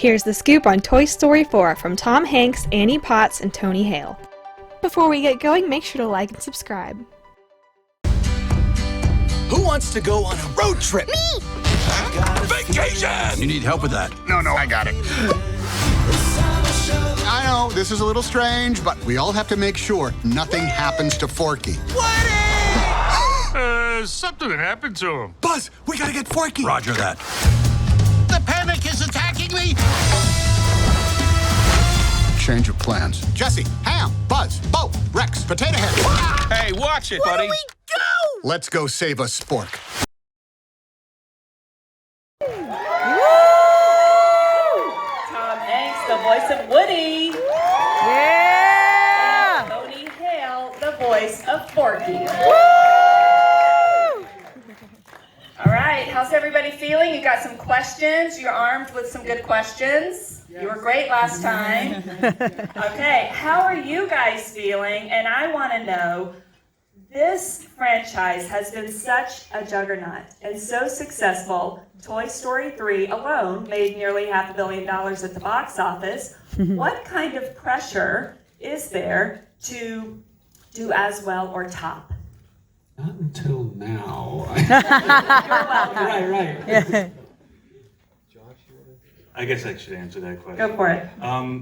Here's the scoop on Toy Story 4 from Tom Hanks, Annie Potts, and Tony Hale. Before we get going, make sure to like and subscribe. Who wants to go on a road trip? Me! Vacation! You need help with that? No, I got it. I know, this is a little strange, but we all have to make sure nothing happens to Forky. Something happened to him. Buzz, we gotta get Forky! Roger that. The panic is attacking me! Change of plans. Jesse, Ham, Buzz, Bo, Rex, Potato Head. Hey, watch it, Where buddy. do we go? Let's go save a spork. Tom Hanks, the voice of Woody. Yeah! And Tony Hale, the voice of Forky. All right, how's everybody feeling? You got some questions? You're armed with some good questions. You were great last time. Okay, how are you guys feeling? And I want to know, this franchise has been such a juggernaut and so successful. Toy Story 3 alone made nearly $500 million at the box office. What kind of pressure is there to do as well or top? Not until now. You're welcome. Right. I guess I should answer that question. Go for it.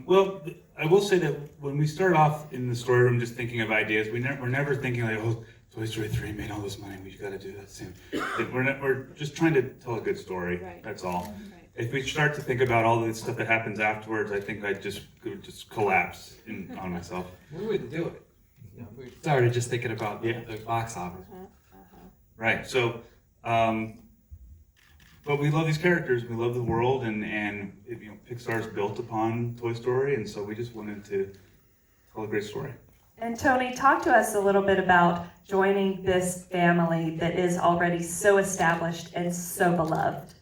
Well, I will say that when we start off in the story room just thinking of ideas, we're never thinking like, oh, Toy Story 3 made all this money, we got to do that soon. We're just trying to tell a good story, right. That's all. Right. If we start to think about all the stuff that happens afterwards, I think I would just collapse on myself. We wouldn't do it. We started just thinking about the box office. Right, so, but we love these characters, we love the world, and Pixar's built upon Toy Story, and so we just wanted to tell a great story. And Tony, talk to us a little bit about joining this family that is already so established and so beloved.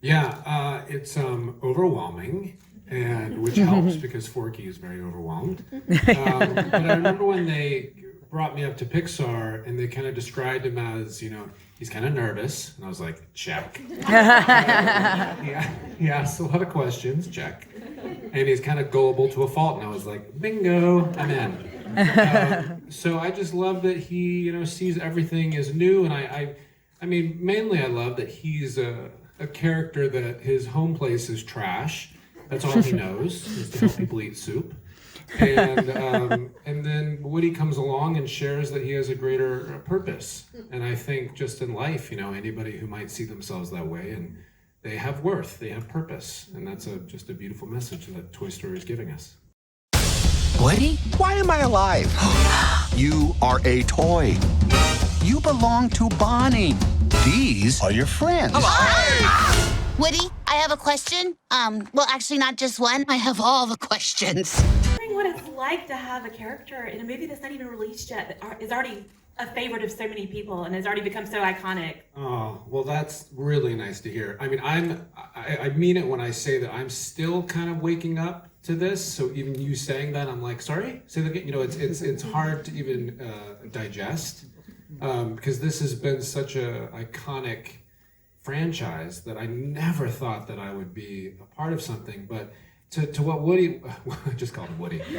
Yeah, it's overwhelming, and which helps because Forky is very overwhelmed. But I remember when they brought me up to Pixar, and they kind of described him as, he's kind of nervous, and I was like, check. He asks a lot of questions, check. And he's kind of gullible to a fault, and I was like, bingo, I'm in. So I just love that he, sees everything as new, and I mean, mainly I love that he's a character that his home place is trash. That's all he knows, is to help people eat soup. And then Woody comes along and shares that he has a greater purpose. And I think just in life, anybody who might see themselves that way, and they have worth, they have purpose. And that's just a beautiful message that Toy Story is giving us. Woody? Why am I alive? You are a toy. You belong to Bonnie. These are your friends. Woody, I have a question. Well, actually, not just one. I have all the questions. Wondering what it's like to have a character in a movie that's not even released yet, that is already a favorite of so many people and has already become so iconic. Oh, well, that's really nice to hear. I mean, I mean it when I say that I'm still kind of waking up to this. So even you saying that, I'm like, sorry, say that again. It's hard to even digest because this has been such a iconic franchise that I never thought that I would be a part of something, but to what Woody, I just called him Woody. He's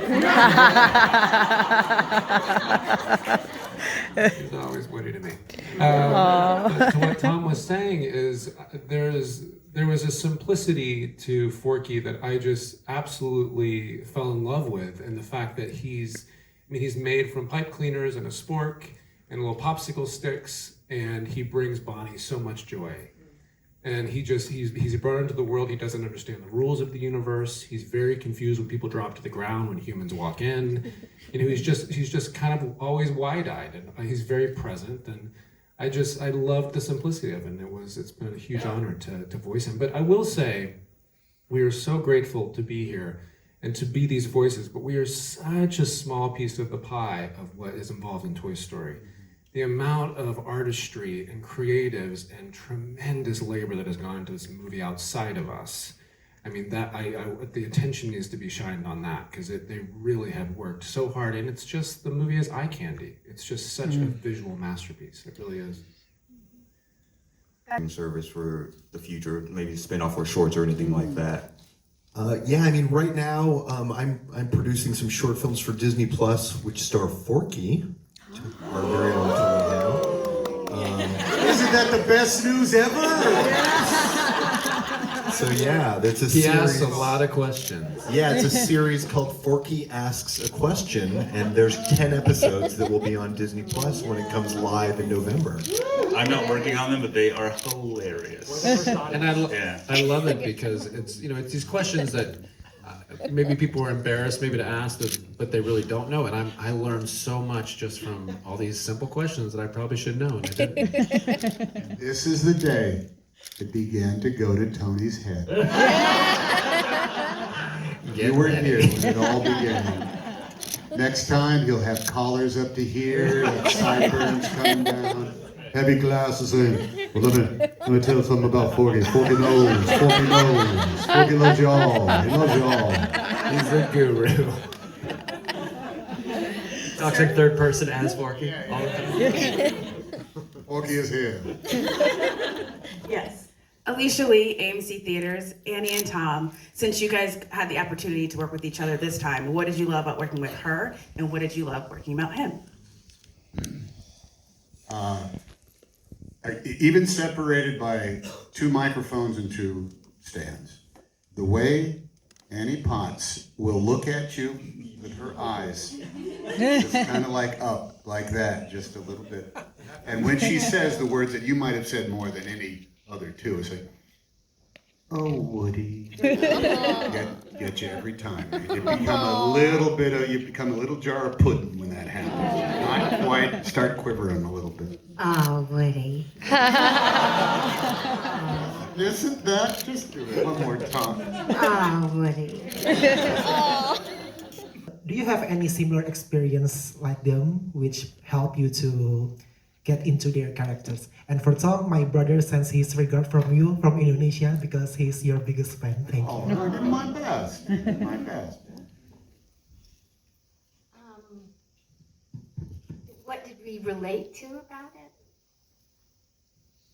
always Woody to me. But to what Tom was saying is there was a simplicity to Forky that I just absolutely fell in love with, and the fact that he's made from pipe cleaners and a spork and little popsicle sticks, and he brings Bonnie so much joy. And he's brought into the world. He doesn't understand the rules of the universe. He's very confused when people drop to the ground, when humans walk in. He's just kind of always wide-eyed, and he's very present. And I loved the simplicity of it. And it's been a huge honor to voice him. But I will say, we are so grateful to be here and to be these voices. But we are such a small piece of the pie of what is involved in Toy Story. The amount of artistry and creatives and tremendous labor that has gone into this movie outside of us. I mean, the attention needs to be shined on that because they really have worked so hard, and it's just, the movie is eye candy. It's just such a visual masterpiece. It really is. Service for the future, maybe spin-off or shorts or anything like that. Yeah, I mean, right now I'm producing some short films for Disney Plus, which star Forky, our very own Tony Hale. Isn't that the best news ever? So yeah, that's a He series. asks a lot of questions. Yeah, it's a series called Forky Asks a Question, and there's 10 episodes that will be on Disney Plus when it comes live in November. I'm not working on them, but they are hilarious. And I love it because it's it's these questions that maybe people are embarrassed maybe to ask, but they really don't know. And I learned so much just from all these simple questions that I probably should know. And I didn't. This is the day it began to go to Tony's head. You were here when it all began. Next time he'll have collars up to here, like sideburns coming down, heavy glasses in. Well, let me tell you something about Forky. Forky knows. Forky loves y'all. He loves y'all. He's a guru. Talks in third person as Forky all the time. Forky is here. Yes. Alicia Lee, AMC Theaters, Annie and Tom, since you guys had the opportunity to work with each other this time, what did you love about working with her, and what did you love working about him? Even separated by 2 microphones and 2 stands, the way Annie Potts will look at you with her eyes, just kind of like up, like that, just a little bit. And when she says the words that you might have said more than any other 2, it's like, oh, Woody. Get you every time. You become a little jar of pudding when that happens. Not quite, start quivering a little bit. Oh, Woody. Isn't that? Just do it one more time. Oh, Woody. Do you have any similar experience like them, which help you to get into their characters? And for Tom, my brother sends his regard from you from Indonesia because he's your biggest fan. Thank you. Oh, I did my best. My best. What did we relate to about it?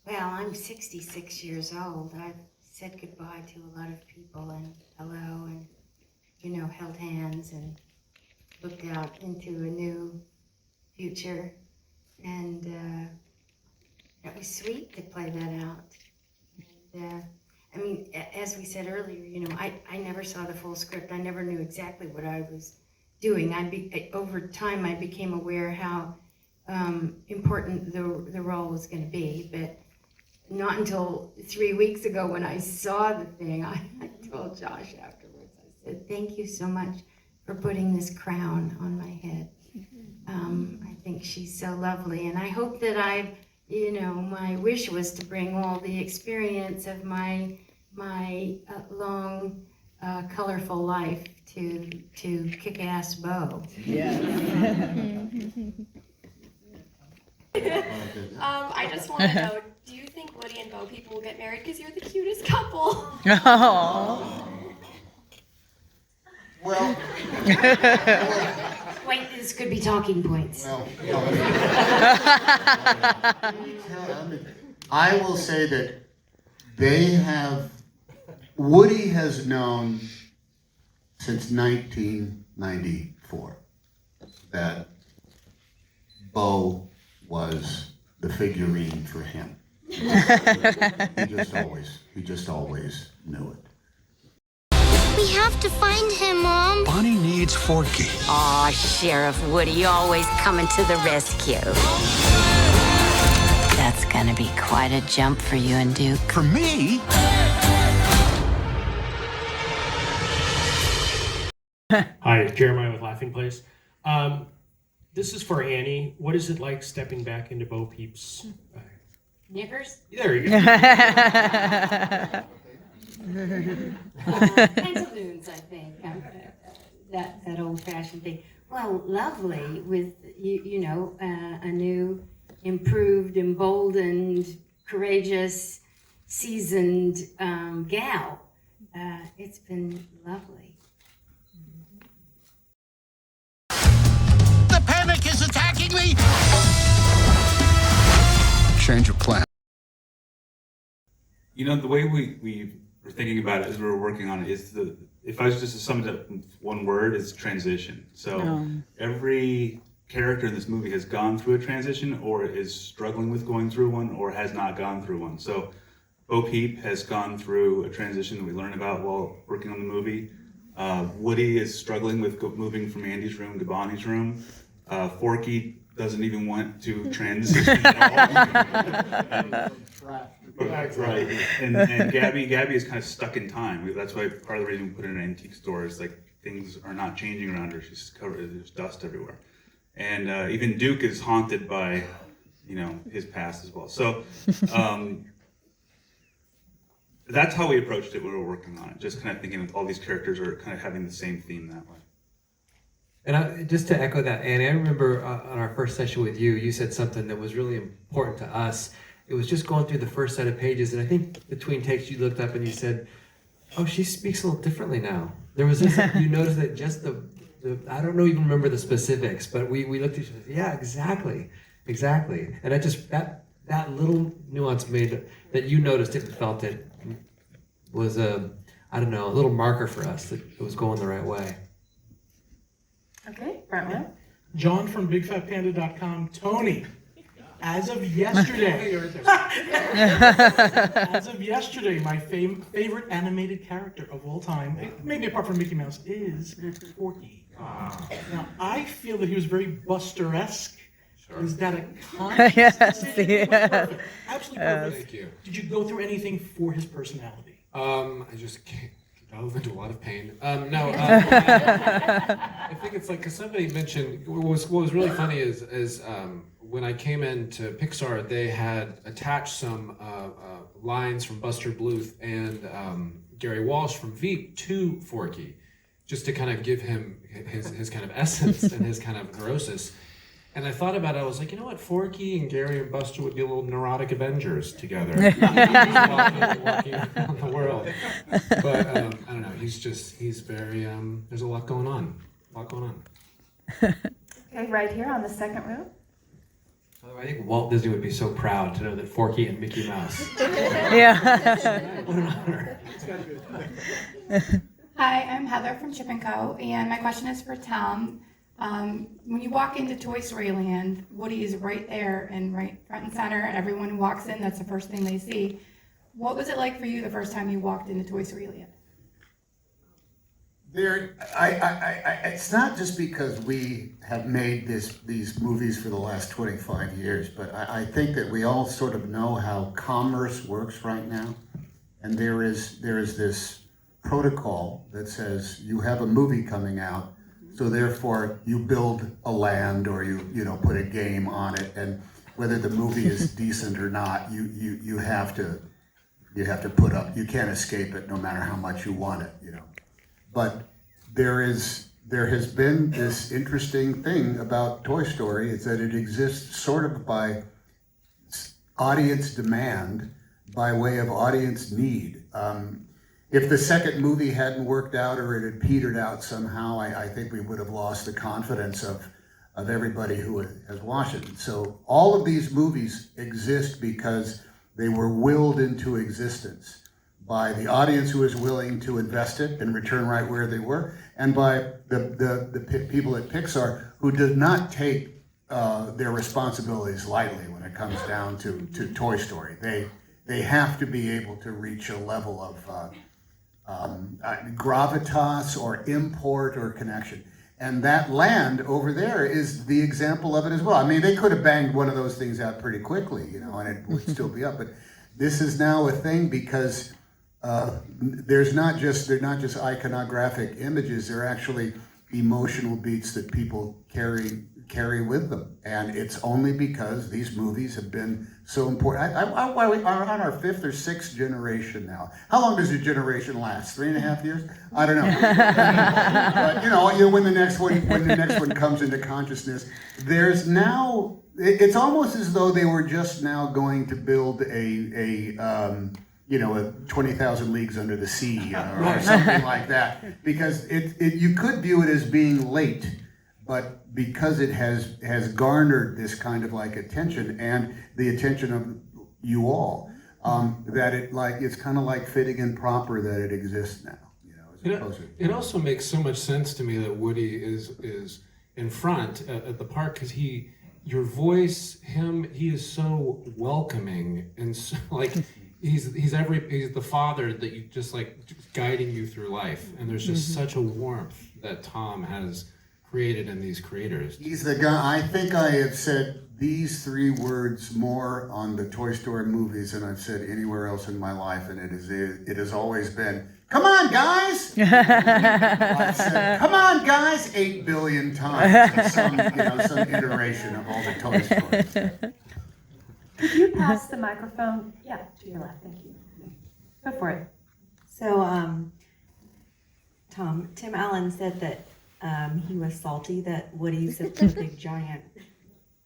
Well, I'm 66 years old. I've said goodbye to a lot of people and hello and, held hands and looked out into a new future. And it was sweet to play that out. And, as we said earlier, I never saw the full script. I never knew exactly what I was doing. Over time, I became aware how important the role was going to be, but not until 3 weeks ago when I saw the thing, I told Josh afterwards, I said, thank you so much for putting this crown on my head. I think she's so lovely, and I hope that my wish was to bring all the experience of my long, colorful life to Kick-Ass Bo. Yeah. I just want to know, do you think Woody and Bo Peep will get married? Because you're the cutest couple. Oh. Well. Wait, this could be talking points. Well, I will say that Woody has known since 1994 that Bo was the figurine for him. He just always knew it. We have to find him, Mom. Bonnie needs Forky. Aw, Sheriff Woody always coming to the rescue. That's gonna be quite a jump for you and Duke. For me? Hi, Jeremiah with Laughing Place. This is for Annie. What is it like stepping back into Bo Peep's? Knickers? There you go. Pantaloons, I think. That old-fashioned thing. Well, lovely with a new, improved, emboldened, courageous, seasoned gal. It's been lovely. The panic is attacking me! Change of plan. The way we were thinking about it as we were working on it is if I was just to sum it up in one word, it's transition. So every character in this movie has gone through a transition or is struggling with going through one or has not gone through one. So Bo Peep has gone through a transition that we learned about while working on the movie. Woody is struggling with moving from Andy's room to Bonnie's room. Forky doesn't even want to transition at all. Right. And Gabby is kind of stuck in time. That's why part of the reason we put her in an antique store is like things are not changing around her. She's covered, there's dust everywhere. And even Duke is haunted by, his past as well. So that's how we approached it when we were working on it. Just kind of thinking that all these characters are kind of having the same theme that way. And just to echo that, Annie, I remember on our first session with you, you said something that was really important to us. It was just going through the first set of pages, and I think between takes you looked up and you said, "Oh, she speaks a little differently now." There was this, you noticed that just the I don't know, even remember the specifics, but we looked at each other. Yeah, exactly, and I just that little nuance made that you noticed it and felt it was a little marker for us that it was going the right way. Okay, Brentwood. John from BigFatPanda.com. Tony, as of yesterday, my favorite animated character of all time, maybe apart from Mickey Mouse, is Forky. Now, I feel that he was very Buster-esque. Sure. Is that a conscious decision? Perfect. Absolutely perfect. Thank you. Did you go through anything for his personality? I just delve into a lot of pain. I think it's like, because somebody mentioned, what was really funny is when I came into Pixar, they had attached some lines from Buster Bluth and Gary Walsh from Veep to Forky, just to kind of give him his kind of essence and his kind of neurosis. And I thought about it, I was like, you know what, Forky and Gary and Buster would be little neurotic Avengers together. walking around the world. But I don't know, he's very, there's a lot going on. Okay, right here on the second row. I think Walt Disney would be so proud to know that Forky and Mickey Mouse. Yeah. What an honor. Hi, I'm Heather from Chip & Co. And my question is for Tom. When you walk into Toy Story Land, Woody is right there and right front and center. Everyone who walks in, that's the first thing they see. What was it like for you the first time you walked into Toy Story Land? It's not just because we have made these movies for the last 25 years, but I think that we all sort of know how commerce works right now. And there is this protocol that says you have a movie coming out, so therefore you build a land or you put a game on it, and whether the movie is decent or not, you have to put up. You can't escape it, no matter how much you want it, But there has been this interesting thing about Toy Story, is that it exists sort of by audience demand, by way of audience need. If the second movie hadn't worked out or it had petered out somehow, I think we would have lost the confidence of everybody who has watched it. So all of these movies exist because they were willed into existence by the audience who was willing to invest it and return right where they were, and by the people at Pixar who did not take their responsibilities lightly when it comes down to Toy Story. They have to be able to reach a level of gravitas or import or connection. And that land over there is the example of it as well. I mean, they could have banged one of those things out pretty quickly, and it would still be up. But this is now a thing because they're not just iconographic images. They're actually emotional beats that people carry with them. And it's only because these movies have been so important. We're on our fifth or sixth generation now. How long does a generation last? 3.5 years? I don't know. But when the next one comes into consciousness, there's now, it's almost as though they were just now going to build a 20,000 Leagues Under the Sea or something like that, because you could view it as being late, but because it has garnered this kind of like attention and the attention of you all, that it's kind of like fitting and proper that it exists now. It also makes so much sense to me that Woody is in front at the park, because your voice, he is so welcoming, and so, like he's the father that you just guiding you through life, and there's just such a warmth that Tom has created in these creators. He's the guy. I think I have said these 3 words more on the Toy Story movies than I've said anywhere else in my life, and it has always been, "Come on, guys!" I've said, "Come on, guys," 8 billion times in some iteration of all the Toy Stories. Could you pass the microphone? Yeah, to your left. Thank you. Go for it. So, Tom, Tim Allen said that he was salty that Woody's a big giant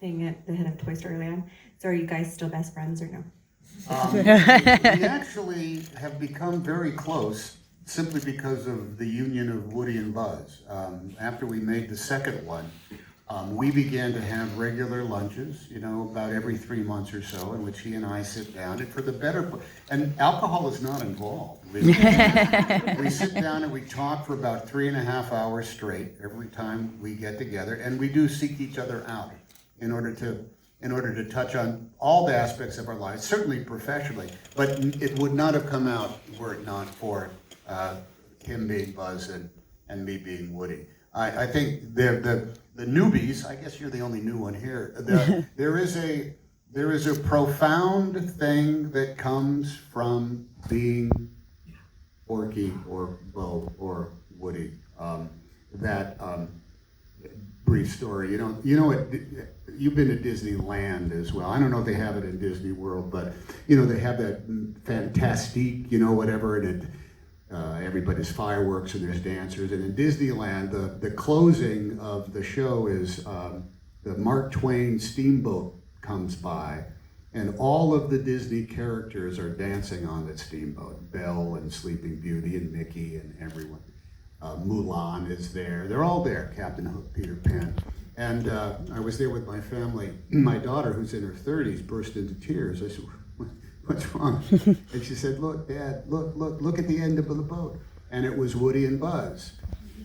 thing at the head of Toy Story Land. So, are you guys still best friends or no? We actually have become very close simply because of the union of Woody and Buzz. After we made the second one, we began to have regular lunches, about every 3 months or so, in which he and I sit down, and alcohol is not involved. We sit down and we talk for about 3.5 hours straight every time we get together, and we do seek each other out in order to touch on all the aspects of our lives, certainly professionally, but it would not have come out were it not for him being Buzz and me being Woody. I think the newbies, I guess you're the only new one here, there is a profound thing that comes from being Forky or Bo or Woody. That brief story, you've been to Disneyland as well. I don't know if they have it in Disney World, but they have that fantastique, whatever, and everybody's fireworks and there's dancers. And in Disneyland, the closing of the show is the Mark Twain steamboat comes by, and all of the Disney characters are dancing on that steamboat. Belle and Sleeping Beauty and Mickey and everyone. Mulan is there. They're all there. Captain Hook, Peter Pan. And I was there with my family. My daughter, who's in her 30s, burst into tears. I said, "What's wrong?" And she said, "Look, Dad, look at the end of the boat." And it was Woody and Buzz.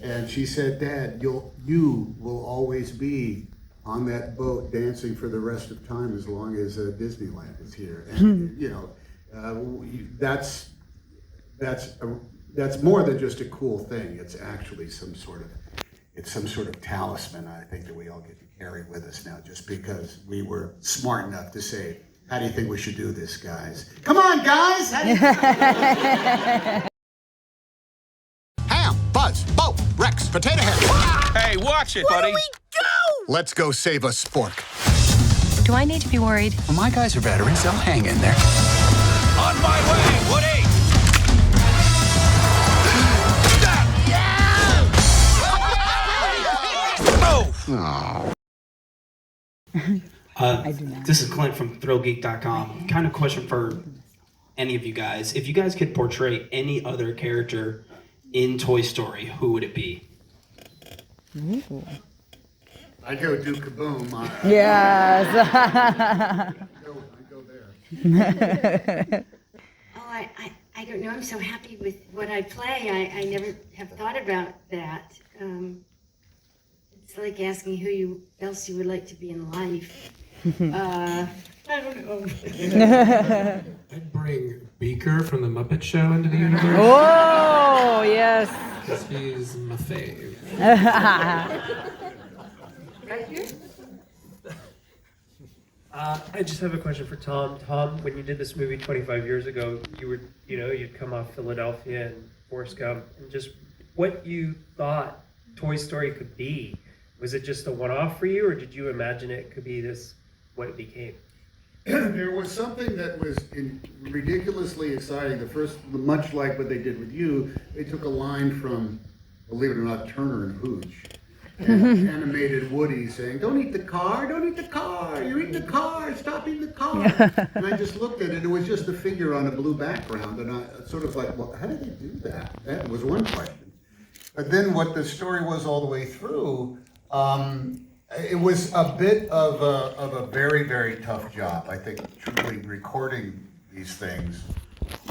And she said, "Dad, you will always be on that boat dancing for the rest of time as long as Disneyland is here." And that's more than just a cool thing. It's actually some sort of talisman, I think, that we all get to carry with us now, just because we were smart enough to say, "How do you think we should do this, guys? Come on, guys!" How do you Ham, Buzz, Bo, Rex, Potato Head. Hey, watch it, buddy. Where do we go? Let's go save a spork. Do I need to be worried? Well, my guys are veterans. They'll hang in there. On my way, Woody! Oh. This is Clint from ThrillGeek.com. Kind of question for any of you guys. If you guys could portray any other character in Toy Story, who would it be? Ooh. I go do Kaboom. Yes. I go there. I don't know. I'm so happy with what I play. I never have thought about that. It's like asking who else you would like to be in life. I don't know. I'd bring Beaker from the Muppet Show into the universe. Oh, yes. Because he's my fave. Right here. I just have a question for Tom. Tom, when you did this movie 25 years ago, you'd come off Philadelphia and Forrest Gump, and just what you thought Toy Story could be. Was it just a one-off for you, or did you imagine it could be what it became? There was something that was ridiculously exciting. Much like what they did with you, they took a line from, believe it or not, Turner and Hooch, and animated Woody saying, "Don't eat the car, don't eat the car, you're eating the car, stop eating the car." And I just looked at it, it was just a figure on a blue background, and I sort of like, well, how did they do that? That was one question. But then what the story was all the way through, it was a bit of a very, very tough job. I think truly recording these things,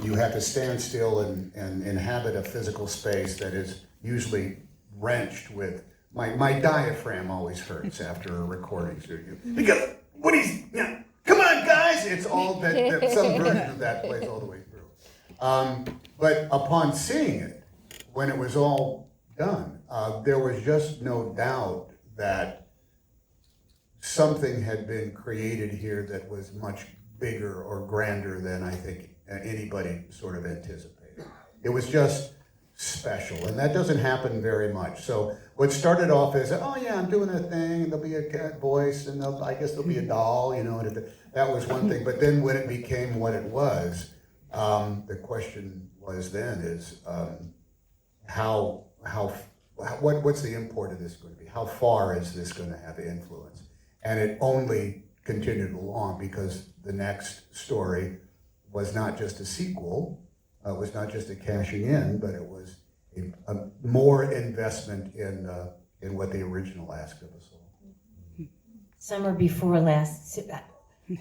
you have to stand still and inhabit a physical space that is usually wrenched with, my diaphragm always hurts after a recording studio. Because come on guys, it's all that some version of that plays all the way through. But upon seeing it, when it was all done, there was just no doubt that something had been created here that was much bigger or grander than I think anybody sort of anticipated. It was just special, and that doesn't happen very much. So what started off as, oh yeah, I'm doing a thing, and there'll be a cat voice, and I guess there'll be a doll, you know, and that was one thing. But then when it became what it was, the question was then is what's the import of this going to be? How far is this going to have influence? And it only continued along because the next story was not just a sequel, was not just a cashing in, but it was a more investment in what the original asked of us all. Summer before last,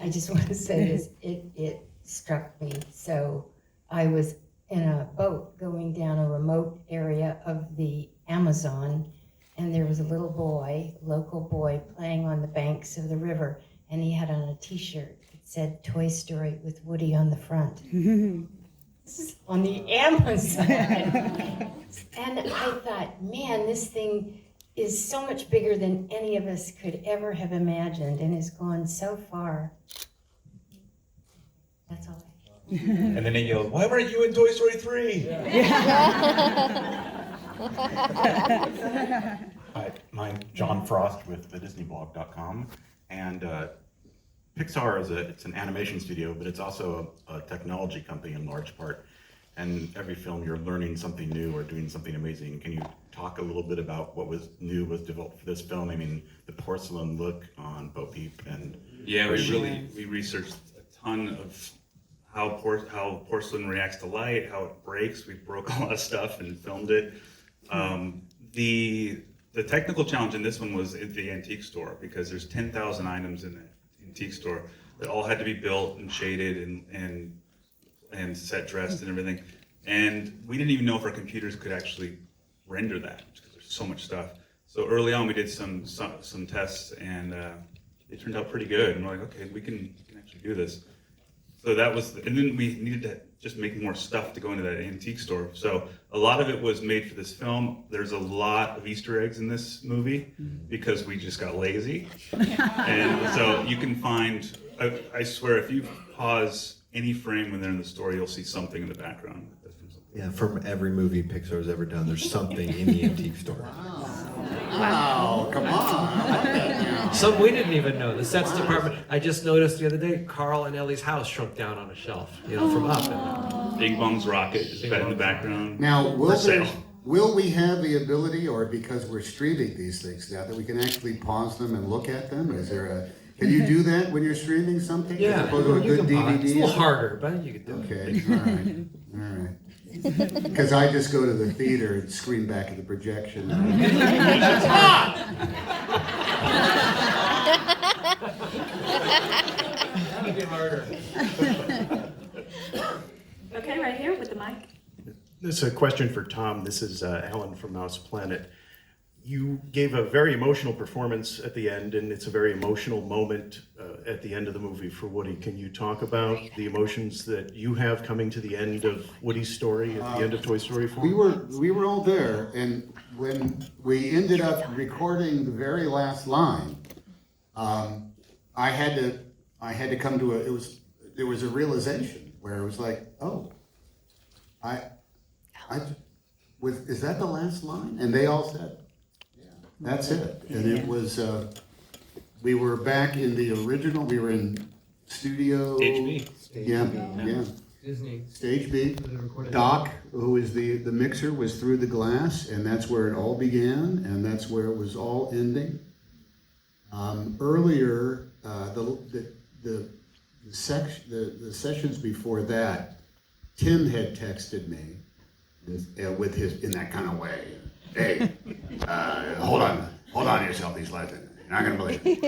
I just want to say this, it struck me. So I was in a boat going down a remote area of the Amazon, and there was a local boy playing on the banks of the river, and he had on a t-shirt that said Toy Story with Woody on the front. This is on the Amazon. And I thought, man, this thing is so much bigger than any of us could ever have imagined and has gone so far. That's all I have. And then he yelled, "Why weren't you in Toy Story 3?" Hi, I'm John Frost with thedisneyblog.com, and Pixar it's an animation studio, but it's also a technology company in large part. And every film you're learning something new or doing something amazing. Can you talk a little bit about what was developed for this film? I mean, the porcelain look on Bo Peep and we researched a ton of how porcelain reacts to light, how it breaks. We broke a lot of stuff and filmed it. The technical challenge in this one was at the antique store, because there's 10,000 items in the antique store that all had to be built and shaded and set dressed and everything. And we didn't even know if our computers could actually render that, because there's so much stuff. So early on we did some tests, and it turned out pretty good. And we're like, okay, we can actually do this. So that was, and then we needed to just make more stuff to go into that antique store. So a lot of it was made for this film. There's a lot of Easter eggs in this movie because we just got lazy. And so you can find, I swear, if you pause any frame when they're in the story, you'll see something in the background. Yeah, from every movie Pixar's ever done, there's something in the antique store. Wow, come on. Some we didn't even know. The sets department, I just noticed the other day, Carl and Ellie's house shrunk down on a shelf, from up. Bing Bong's rocket is in the background. Now, will we have the ability, or because we're streaming these things now, that we can actually pause them and look at them? Is there can you do that when you're streaming something? Yeah, as opposed to a good DVD? It's a little harder, but you can do it. Okay, all right. Because I just go to the theater and scream back at the projection. That'd be harder. Okay, right here with the mic. This is a question for Tom. This is Helen from Mouse Planet. You gave a very emotional performance at the end, and it's a very emotional moment at the end of the movie for Woody. Can you talk about the emotions that you have coming to the end of Woody's story at the end of Toy Story 4? We were all there, and when we ended up recording the very last line, I had to come to there was a realization where it was like, oh, is that the last line? And they all said, that's it. And it was, we were back in the original, we were in studio. Stage B. Yeah. Disney. Stage B. Doc, who is the mixer, was through the glass, and that's where it all began, and that's where it was all ending. Earlier, the sessions before that, Tim had texted me with his, in that kind of way. Hey, hold on to yourself, these last things. You're not gonna believe it.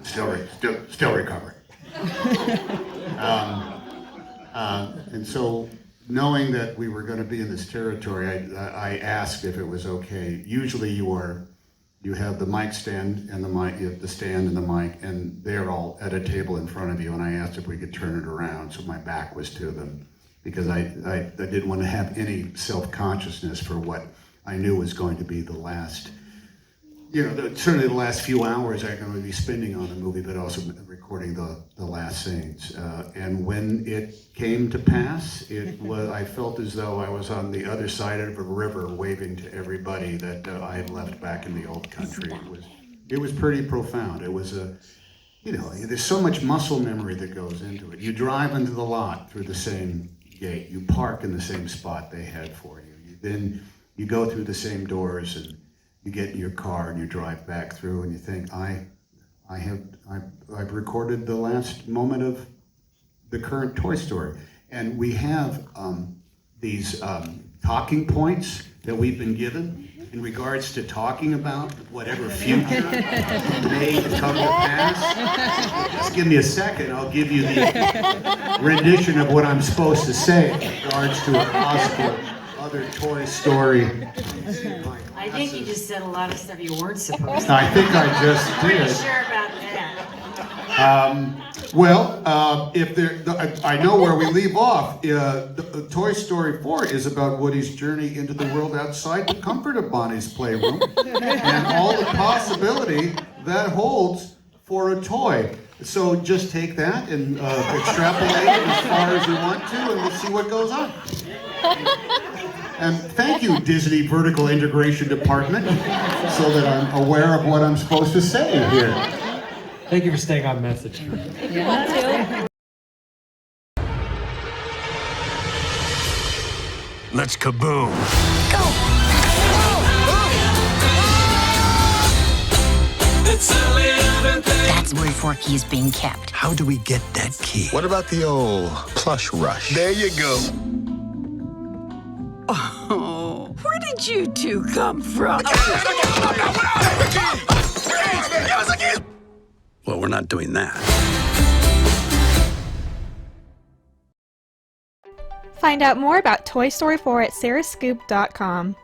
Still recovering. And so, knowing that we were going to be in this territory, I asked if it was okay. Usually you have the mic stand and the mic, you have the stand and the mic, and they're all at a table in front of you, and I asked if we could turn it around so my back was to them, because I didn't want to have any self-consciousness for what I knew was going to be the last, certainly the last few hours I'm going to be spending on the movie, but also recording the last scenes. And when it came to pass, I felt as though I was on the other side of a river waving to everybody that I had left back in the old country. It was pretty profound. It was there's so much muscle memory that goes into it. You drive into the lot through the same gate. You park in the same spot they had for you. Then you go through the same doors and you get in your car and you drive back through and you think, I've recorded the last moment of the current Toy Story. And we have these talking points that we've been given in regards to talking about whatever future may come to pass. Just give me a second, I'll give you the rendition of what I'm supposed to say in regards to a possible other Toy Story. I think you just said a lot of stuff you weren't supposed to. I think I just did. Pretty sure about that. I know where we leave off. Toy Story 4 is about Woody's journey into the world outside the comfort of Bonnie's playroom and all the possibility that holds for a toy. So just take that and extrapolate it as far as you want to, and we'll see what goes on. And thank you, Disney Vertical Integration Department, so that I'm aware of what I'm supposed to say here. Thank you for staying on message. Yeah, Let's kaboom. That's where Forky is being kept. How do we get that key? What about the old plush rush? There you go. Oh, where did you two come from? Well, we're not doing that. Find out more about Toy Story 4 at sarahscoop.com.